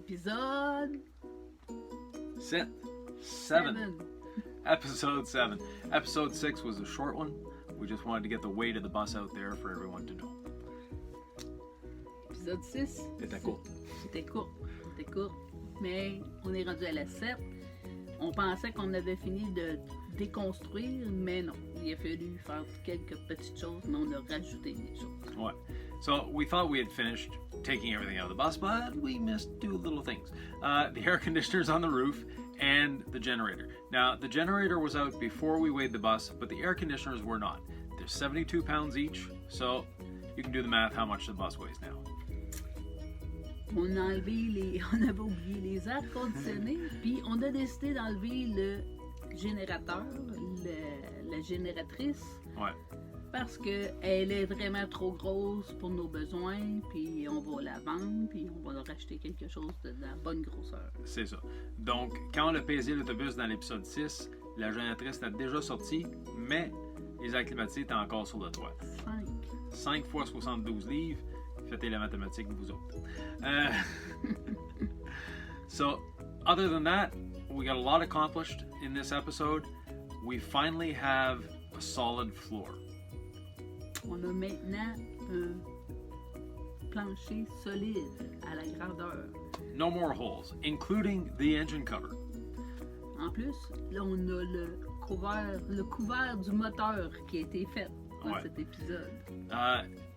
Épisode 7. Episode 7. Episode 6 was a short one. We just wanted to get the weight of the bus out there for everyone to know. Épisode 6. C'était court. C'était court. Mais on est rendu à la 7. On pensait qu'on avait fini de déconstruire, mais non. Il a fallu faire quelques petites choses, mais on a rajouté des choses. Ouais. So we thought we had finished taking everything out of the bus, but we missed two little things. The air conditioners on the roof and the generator. Now, the generator was out before we weighed the bus, but the air conditioners were not. They're 72 pounds each, so you can do the math how much the bus weighs now. On avait oublié les airs conditionnés, puis on a décidé d'enlever le générateur, la génératrice. Ouais. Parce qu'elle est vraiment trop grosse pour nos besoins, puis on va la vendre, puis on va leur acheter quelque chose de la bonne grosseur. C'est ça. Donc, quand on a pesé l'autobus dans l'épisode 6, la génératrice était déjà sortie, mais les airs climatisés étaient encore sur le toit. 5 fois 72 livres. Faites la mathématique, vous autres. So, other than that, we got a lot accomplished in this episode. We finally have a solid floor. On a maintenant un plancher solide à la grandeur. No more holes, including the engine cover. En plus, là, on a le couvert du moteur qui a été fait dans cet épisode.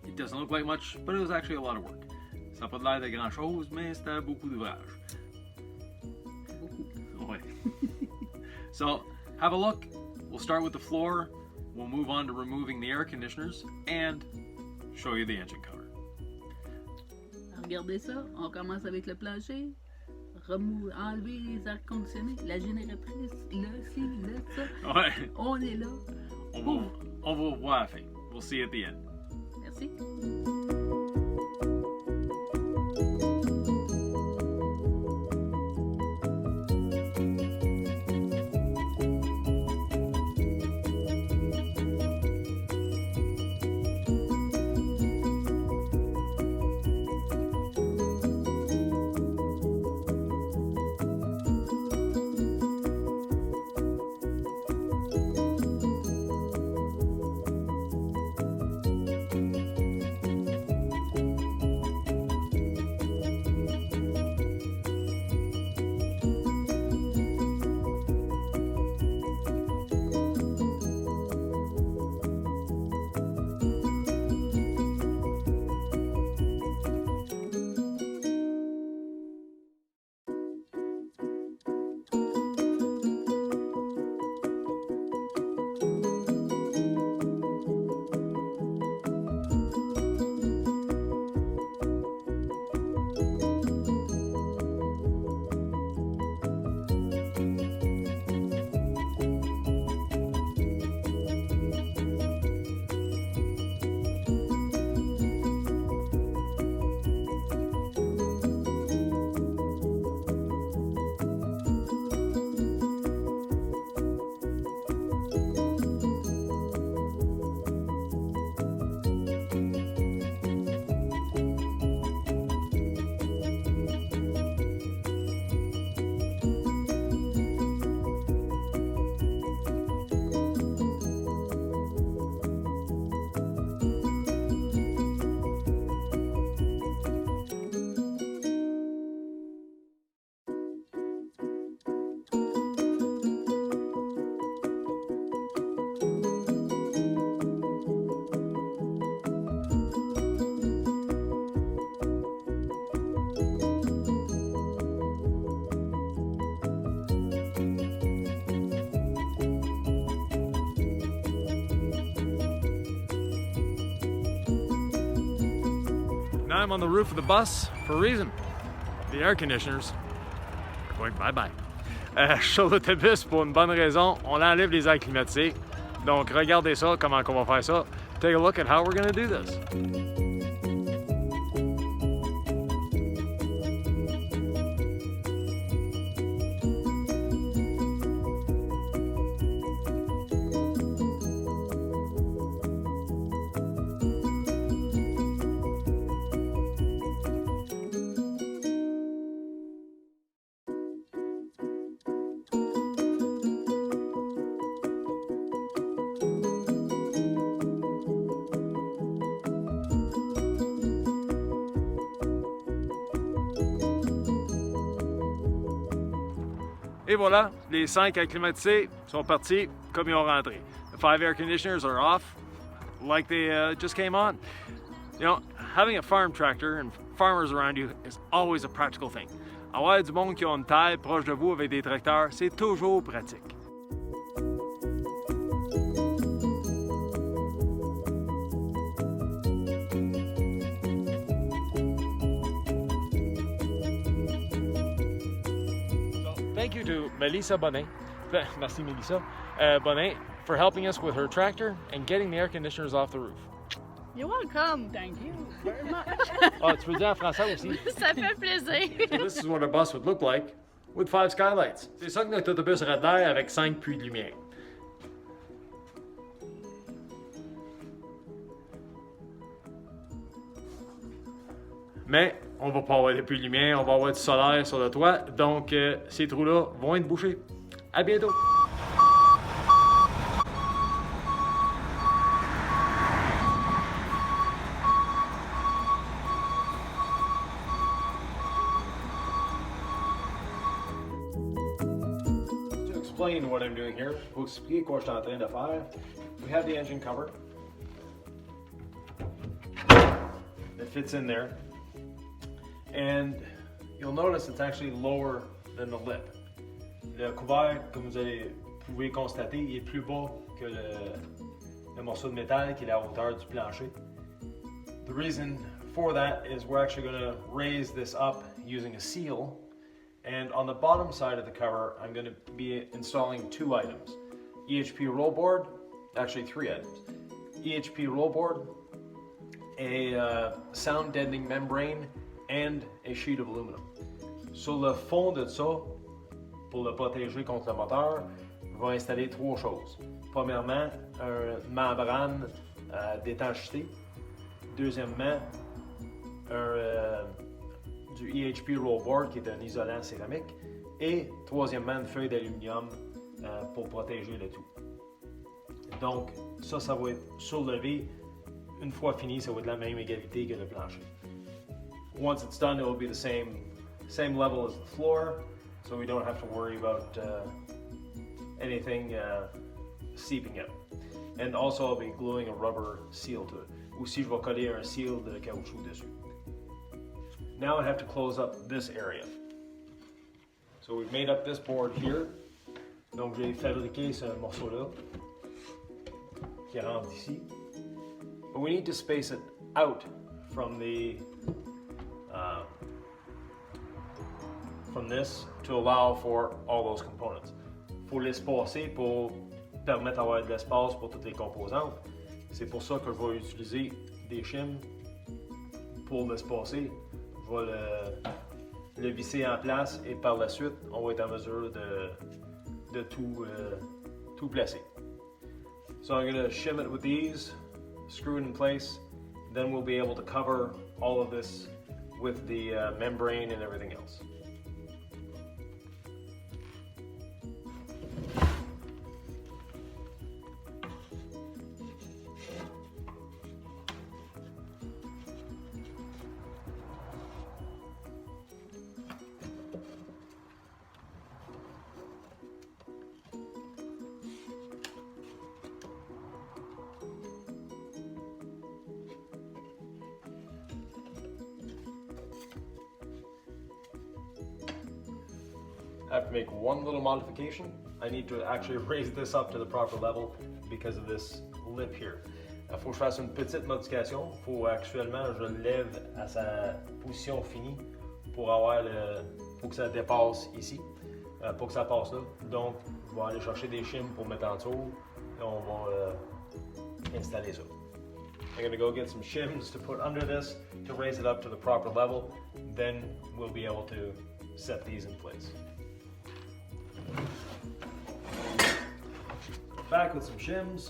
It doesn't look like much, but it was actually a lot of work. Ça n'a pas l'air de grand-chose, mais c'était beaucoup d'ouvrage. Beaucoup. Ouais. So, have a look. We'll start with the floor. We'll move on to removing the air conditioners and show you the engine cover. Regardez ça. On commence avec le plancher. Enlever les airs conditionnés, la génératrice, là, ça. Ouais. On est là. On va voir à la fin. We'll see you at the end. Merci. I'm on the roof of the bus for a reason. The air conditioners are going bye-bye. Sur l'autobus, pour une bonne raison, on enlève les airs climatisés. Donc, regardez ça, comment on va faire ça. Take a look at how we're going to do this. Et voilà, les 5 air climatisés sont partis comme ils ont rentré. The 5 air conditioners are off like they just came on. You know, having a farm tractor and farmers around you is always a practical thing. Avoir du monde qui a une taille proche de vous avec des tracteurs, c'est toujours pratique. Thank you to Melissa Bonin, merci Melissa, Bonin, for helping us with her tractor and getting the air conditioners off the roof. You're welcome. Thank you very much. Oh, tu peux dire en français aussi? Ça fait plaisir. So this is what a bus would look like with 5 skylights. C'est ça que notre autobus aurait l'air avec 5 puits de lumière. Mais on va pas avoir de puits de lumière, on va avoir du solaire sur le toit, donc ces trous-là vont être bouchés. À bientôt! To explain what I'm doing here, pour expliquer quoi je suis en train de faire, we have the engine cover. It fits in there. And you'll notice it's actually lower than the lip. Le couvert, comme vous pouvez constater, il est plus bas que le morceau de métal qui est à la hauteur du plancher. The reason for that is we're actually going to raise this up using a seal. And on the bottom side of the cover, I'm going to be installing 2 items. EHP roll board, actually 3 items. EHP roll board, a sound deadening membrane, and a sheet of aluminum. Sur le fond de ça, pour le protéger contre le moteur, je vais installer 3 choses. Premièrement, une membrane d'étanchéité. Deuxièmement, du EHP roll board qui est un isolant céramique. Et troisièmement, une feuille d'aluminium pour protéger le tout. Donc, ça va être surlevé. Une fois fini, ça va être de la même égalité que le plancher. Once it's done, it will be the same level as the floor, so we don't have to worry about anything seeping out. And also, I'll be gluing a rubber seal to it. Aussi, je vais coller un seal de caoutchouc dessus. Now I have to close up this area. So we've made up this board here. Donc j'ai fabriqué ce morceau-là qui rentre ici. But we need to space it out from this to allow for all those components. Il faut l'espacer pour permettre d'avoir de l'espace pour toutes les composantes. C'est pour ça que je vais utiliser des shims pour l'espacer. Je vais le visser en place et par la suite, on va être en mesure de tout placer. So I'm going to shim it with these, screw it in place, then we'll be able to cover all of this with the membrane and everything else. I have to make one little modification. I need to actually raise this up to the proper level because of this lip here. Il faut que je fasse une petite modification. Il faut actuellement je le lève à sa position finie pour faut que ça dépasse ici, pour que ça passe là. Donc, je vais aller chercher des shims pour mettre en dessous et on va installer ça. I'm going to go get some shims to put under this to raise it up to the proper level. Then we'll be able to set these in place. Back with some shims.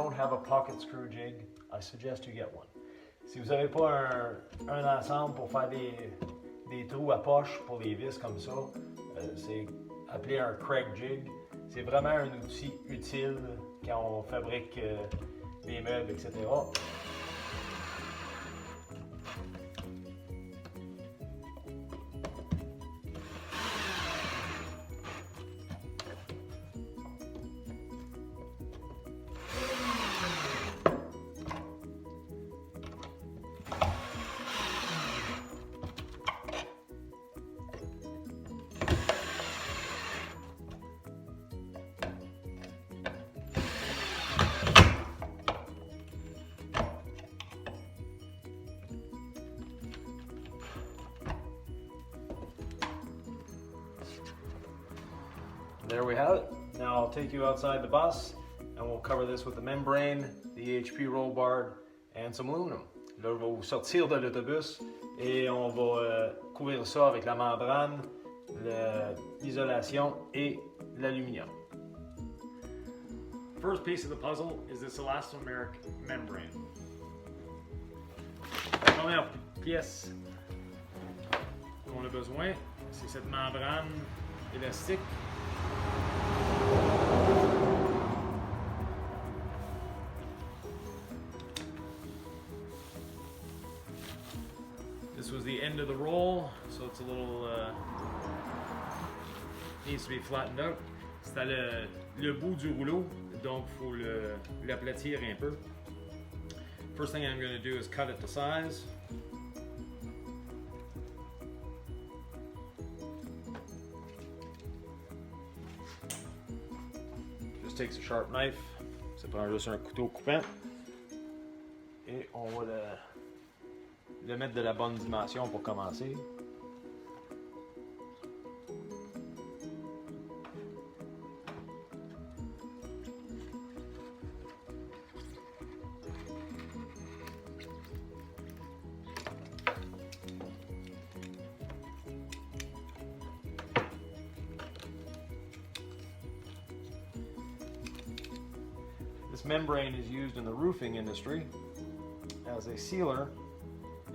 don't have a pocket screw jig, I suggest you get one. Si vous n'avez pas un ensemble pour faire des trous à poche pour les vis comme ça, c'est appelé un Craig jig. C'est vraiment un outil utile quand on fabrique des meubles, etc. There we have it. Now I'll take you outside the bus and we'll cover this with the membrane, the HP roll bar, and some aluminum. Là, je vais vous sortir de l'autobus et on va couvrir ça avec la membrane, l'isolation et l'aluminium. First piece of the puzzle is this elastomeric membrane. La première pièce dont on a besoin, c'est cette membrane élastique. This was the end of the roll, so it's a little needs to be flattened out. C'était le bout du rouleau, donc il faut l'aplatir un peu. First thing I'm going to do is cut it to size. Just takes a sharp knife. Ça prend juste un couteau coupant. Et on va le mettre de la bonne dimension pour commencer. This membrane is used in the roofing industry as a sealer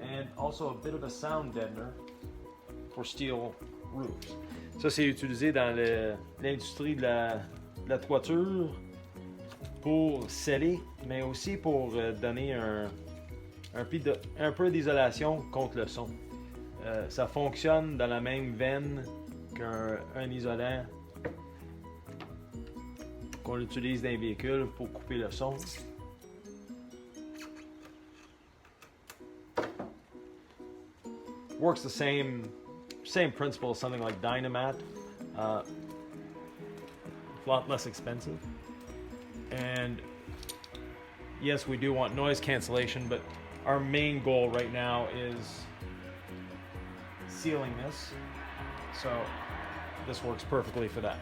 and also a bit of a sound deadener for steel roofs. Ça, c'est utilisé dans l'industrie de la toiture pour sceller, mais aussi pour donner un peu d'isolation contre le son. Ça fonctionne dans la même veine qu'un isolant qu'on utilise dans les véhicules pour couper le son. Works the same principle as something like Dynamat, a lot less expensive. And yes, we do want noise cancellation, but our main goal right now is sealing this. So this works perfectly for that.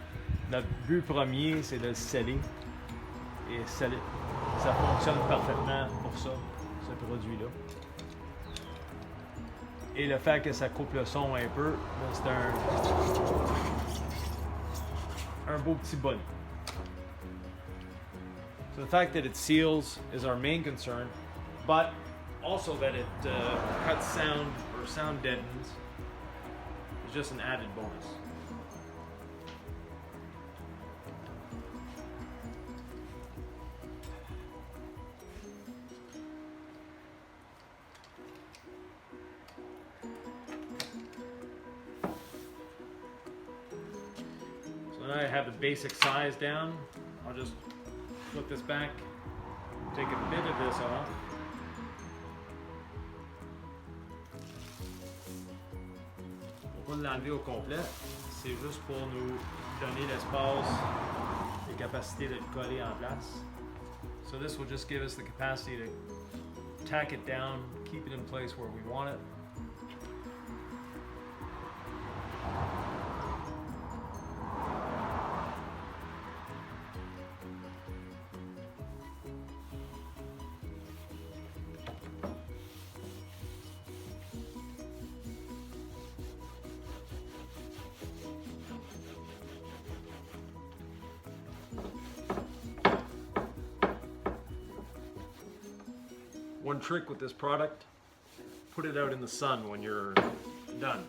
Notre but premier, c'est de le sceller. Et sceller, ça fonctionne parfaitement pour ça, ce produit-là. Et le fait que ça coupe le son un peu, c'est un beau petit bonnet. So the fact that it seals is our main concern, but also that it cuts sound or sound deadens is just an added bonus. Now I have the basic size down. I'll just flip this back, take a bit of this off. On va l'enlever au complet. C'est juste pour nous donner l'espace et capacité de le coller en place. So this will just give us the capacity to tack it down, keep it in place where we want it. One trick with this product, put it out in the sun when you're done.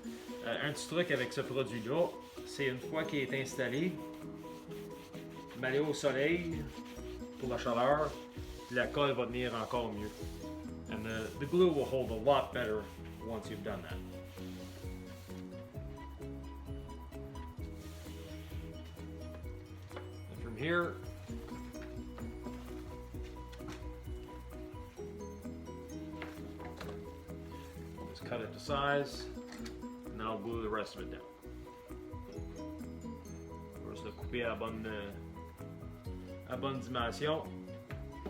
Un petit truc avec ce produit-là, c'est une fois qu'il est installé, m'aller au soleil pour la chaleur, la colle va tenir encore mieux. And the glue will hold a lot better once you've done that. And from here, just cut it to size, and then I'll glue the rest of it down. Juste le couper à bonne dimension.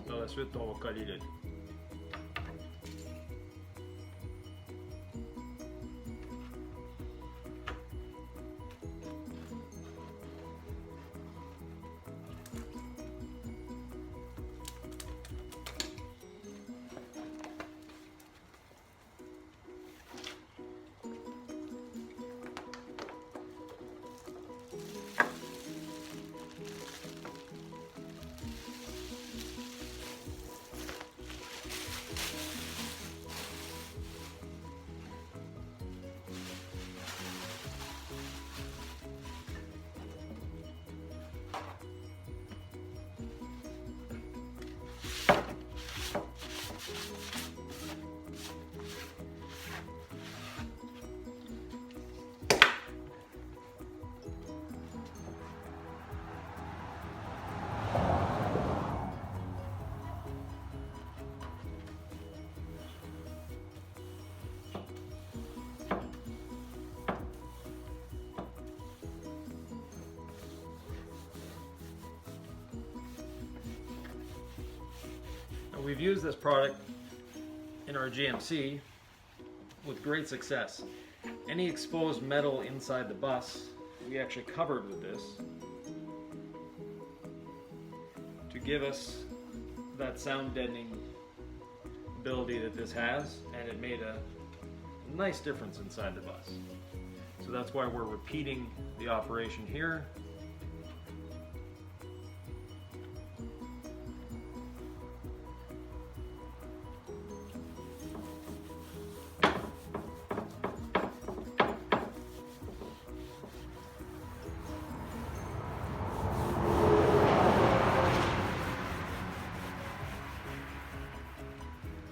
Par la suite, on va coller le tout. We've used this product in our GMC with great success. Any exposed metal inside the bus, we actually covered with this to give us that sound deadening ability that this has, and it made a nice difference inside the bus. So that's why we're repeating the operation here.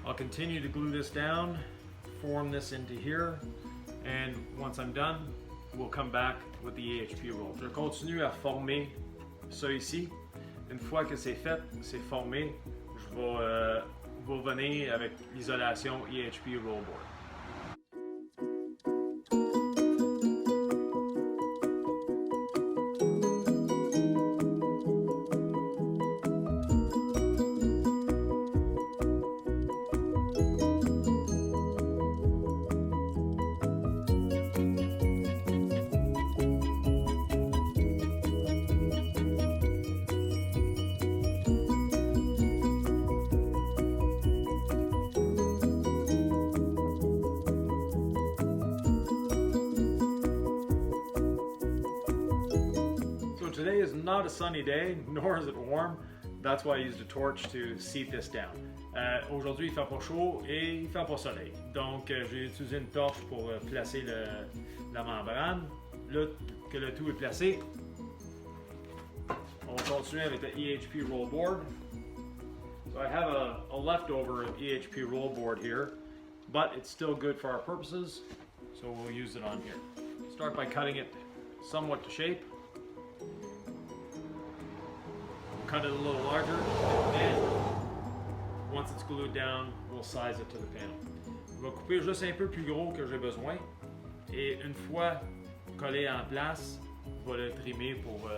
I'll continue to glue this down, form this into here, and once I'm done, we'll come back with the AHP roll. Je continue à former ça ici. Une fois que c'est fait, c'est formé, je vais vous revenir avec l'isolation AHP rollboard. Today is not a sunny day, nor is it warm. That's why I used a torch to seat this down. Aujourd'hui, il fait pas chaud et il fait pas soleil. Donc, j'ai utilisé une torche pour placer la membrane. Là que le tout est placé, on va continuer avec le EHP roll board. So I have a leftover EHP roll board here, but it's still good for our purposes, so we'll use it on here. Start by cutting it somewhat to shape. Cut it a little larger, and once it's glued down, we'll size it to the panel. Je vais couper juste un peu plus gros que j'ai besoin, et une fois collé en place, je vais le trimer pour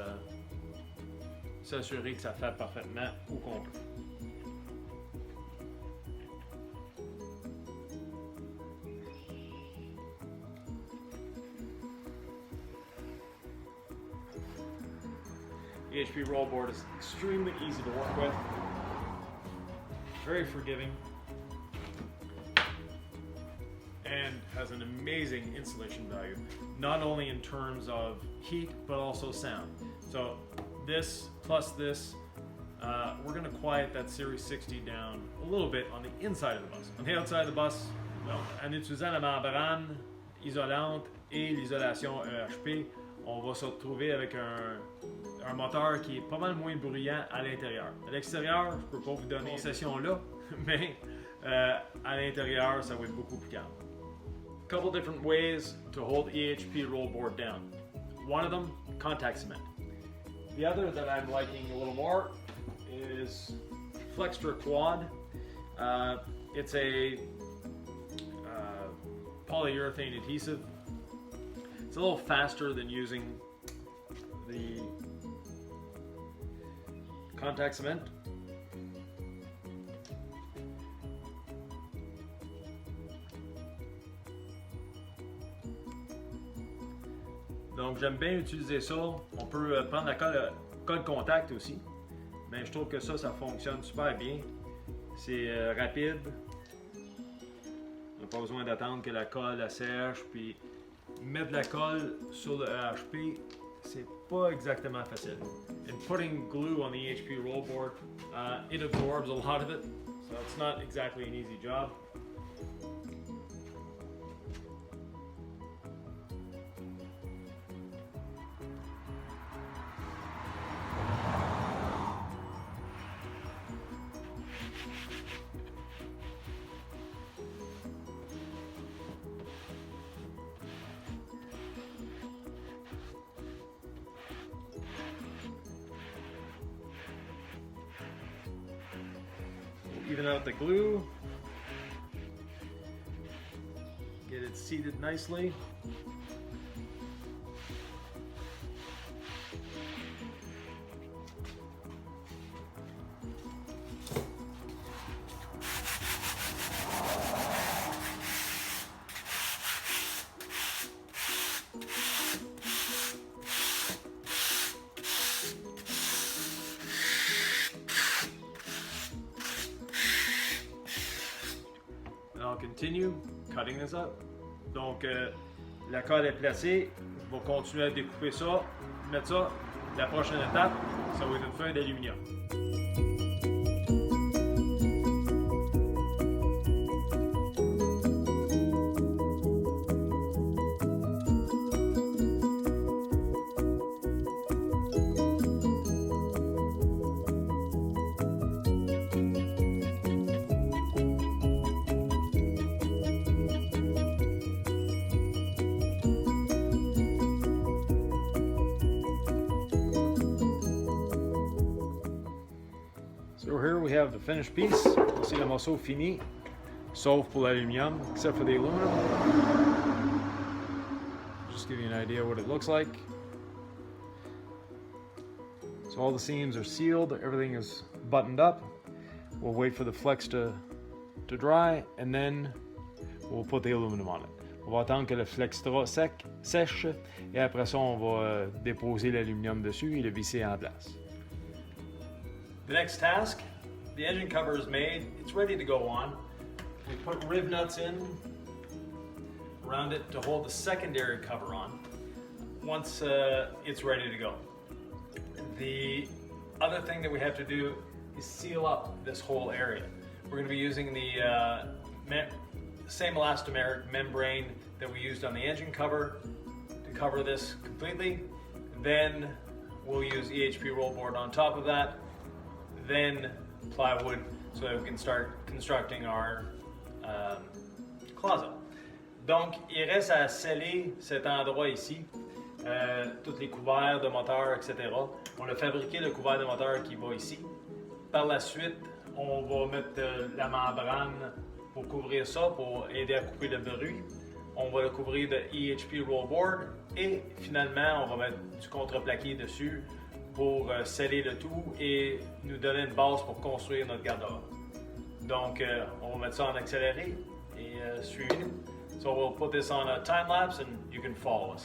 s'assurer que ça fait parfaitement au complet. The HP roll board is extremely easy to work with, very forgiving, and has an amazing insulation value, not only in terms of heat but also sound. So this plus this we're going to quiet that Series 60 down a little bit on the inside of the bus. On the outside of the bus, en utilisant la membrane isolante et l'isolation EHP, on va se retrouver avec un moteur qui est pas mal moins bruyant à l'intérieur. À l'extérieur, je peux pas vous donner une session là, mais à l'intérieur, ça va être beaucoup plus calme. Couple different ways to hold EHP roll board down. One of them, contact cement. The other that I'm liking a little more is Flextra Quad. It's a polyurethane adhesive. It's a little faster than using the contact cement. Donc j'aime bien utiliser ça. On peut prendre la colle contact aussi. Mais je trouve que ça fonctionne super bien. C'est rapide. On n'a pas besoin d'attendre que la colle sèche. Puis mettre la colle sur le EHP, c'est pas exactement facile. And putting glue on the EHP roll board, it absorbs a lot of it. So it's not exactly an easy job. Even out the glue, get it seated nicely. I'll continue cutting this up. Donc, la colle est placée. Je vais continuer à découper ça, mettre ça. La prochaine étape, ça va être une feuille d'aluminium. So here we have the finished piece. Ici le morceau fini, sauf pour l'aluminium, except for the aluminum. Just give you an idea what it looks like. So all the seams are sealed, everything is buttoned up. We'll wait for the flex to dry, and then we'll put the aluminum on it. On va attendre que le flextra sèche, et après ça, on va déposer l'aluminium dessus et le visser en place. The next task, the engine cover is made, it's ready to go on. We put rib nuts in around it to hold the secondary cover on once it's ready to go. The other thing that we have to do is seal up this whole area. We're going to be using the same elastomeric membrane that we used on the engine cover to cover this completely. Then we'll use EHP roll board on top of that. Then plywood so that we can start constructing our closet. Donc, il reste à sceller cet endroit ici, tous les couverts de moteur, etc. On a fabriqué le couvert de moteur qui va ici. Par la suite, on va mettre la membrane pour couvrir ça, pour aider à couper le bruit. On va le couvrir de EHP roll board et finalement, on va mettre du contreplaqué dessus pour sceller le tout et nous donner une base pour construire notre garde-robe. Donc, on va mettre ça en accéléré et suivez-nous. So we'll put this on a time lapse and you can follow us.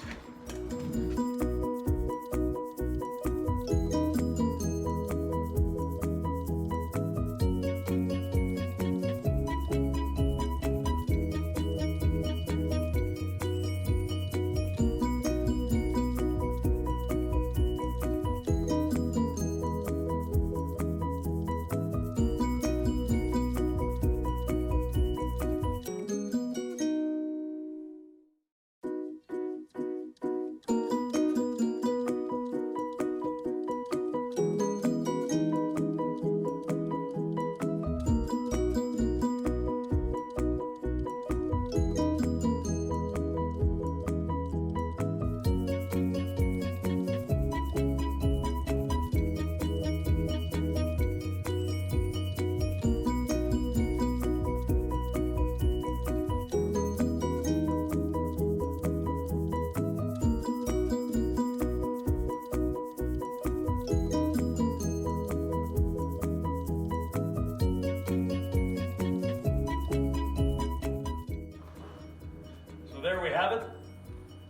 have it.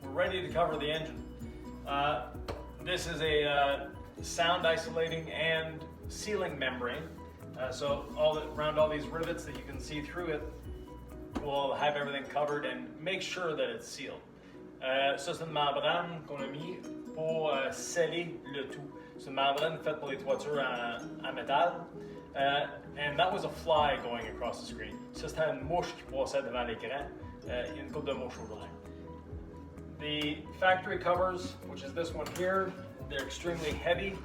We're ready to cover the engine. This is a sound isolating and sealing membrane. So around all these rivets that you can see through it, we'll have everything covered and make sure that it's sealed. Ça, c'est une membrane qu'on a mis pour sceller le tout. C'est une membrane faite pour les toitures en métal. And that was a fly going across the screen. Ça, c'était une mouche qui passait devant l'écran. Il y a une couple de mouches au loin. The factory covers, which is this one here, they're extremely heavy.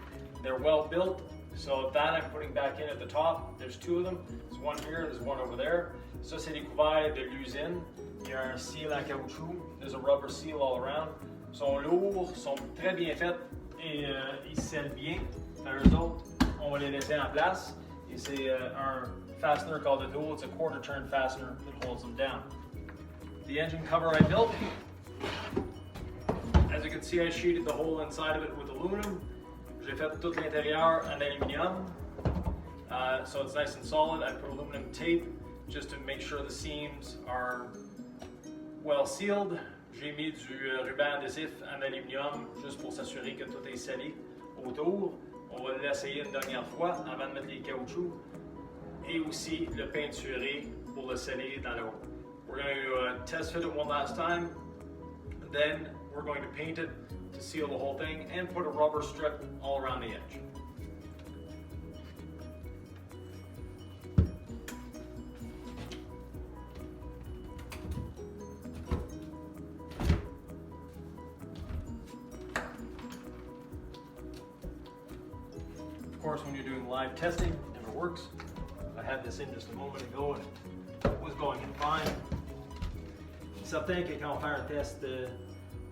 They're well built. So that I'm putting back in at the top. There's two of them. There's one here, there's one over there. Ça, c'est des couverts de l'usine. Il y a un seal en caoutchouc. There's a rubber seal all around. Ils sont lourds, sont très bien faits et ils scellent bien. Eux autres, on va les laisser en place. Et c'est un fastener called a dual. It's a quarter turn fastener that holds them down. The engine cover I built. As you can see, I sheeted the whole inside of it with aluminum. J'ai fait tout l'intérieur en aluminium. So it's nice and solid. I put aluminum tape just to make sure the seams are well sealed. J'ai mis du ruban adhésif en aluminium juste pour s'assurer que tout est scellé autour. On va l'essayer une dernière fois avant de mettre les caoutchoucs et aussi le peinturer pour le sceller dans le haut. We're going to test fit it one last time. Then we're going to paint it to seal the whole thing and put a rubber strip all around the edge. Of course, when you're doing live testing, it never works. I had this in just a moment ago and it was going in fine. Certain que quand on fait un test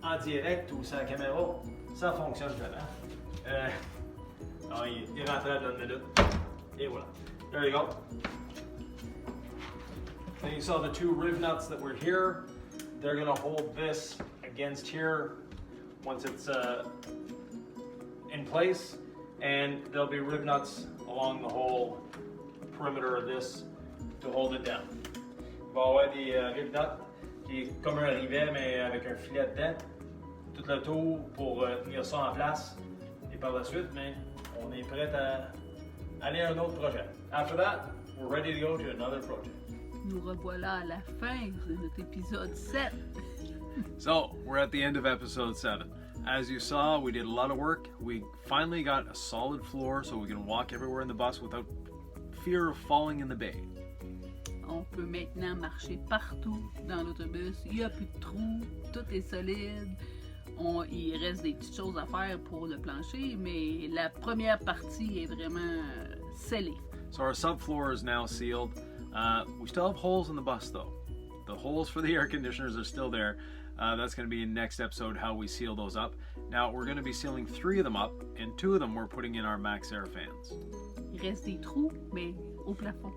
en direct ou sur la caméra, ça fonctionne jamais. Il rentrait dans une minute. Et voilà. There you go. And you saw the two riv nuts that were here. They're going to hold this against here once it's in place. And there'll be riv nuts along the whole perimeter of this to hold it down. Il va y avoir des riv nuts qui est comme un rivet mais avec un filet dedans. Tout le tour pour tenir ça en place. Et par la suite, mais on est prêt à aller à un autre projet. After that, we're ready to go to another project. Nous revoilà à la fin de notre épisode 7. So, we're at the end of episode 7. As you saw, we did a lot of work. We finally got a solid floor so we can walk everywhere in the bus without fear of falling in the bay. On peut maintenant marcher partout dans l'autobus. Il n'y a plus de trous, tout est solide. Il reste des petites choses à faire pour le plancher, mais la première partie est vraiment scellée. So our subfloor is now sealed. We still have holes in the bus though. The holes for the air conditioners are still there. That's going to be in next episode how we seal those up. Now we're going to be sealing 3 of them up, and 2 of them we're putting in our max air fans. Il reste des trous, mais au plafond.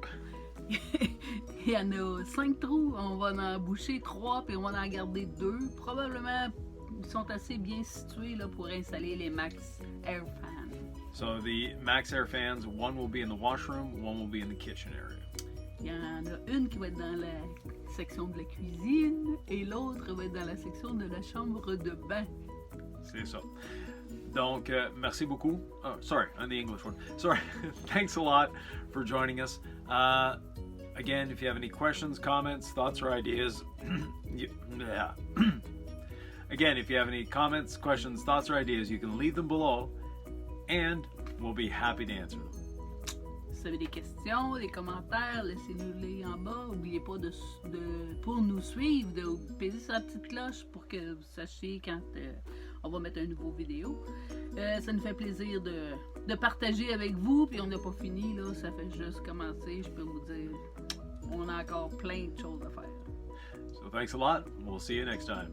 Il y en a 5 trous, on va en boucher 3 puis on va en garder 2. Probablement, ils sont assez bien situés là, pour installer les max air fans. So the max air fans, one will be in the washroom, one will be in the kitchen area. Il y en a une qui va être dans la section de la cuisine et l'autre va être dans la section de la chambre de bain. C'est ça. Donc, merci beaucoup. Oh, sorry, on the English one. Sorry. Thanks a lot for joining us. Again, if you have any questions, comments, thoughts, or ideas, Again, if you have any comments, questions, thoughts, or ideas, you can leave them below, and we'll be happy to answer them. Si vous avez des questions, des commentaires, laissez-nous-les en bas. N'oubliez pas pour nous suivre, de peser sur la petite cloche pour que vous sachiez quand on va mettre un nouveau vidéo. Ça nous fait plaisir de partager avec vous, puis on n'a pas fini, là, ça fait juste commencer. Je peux vous dire, on a encore plein de choses à faire. So thanks a lot. We'll see you next time.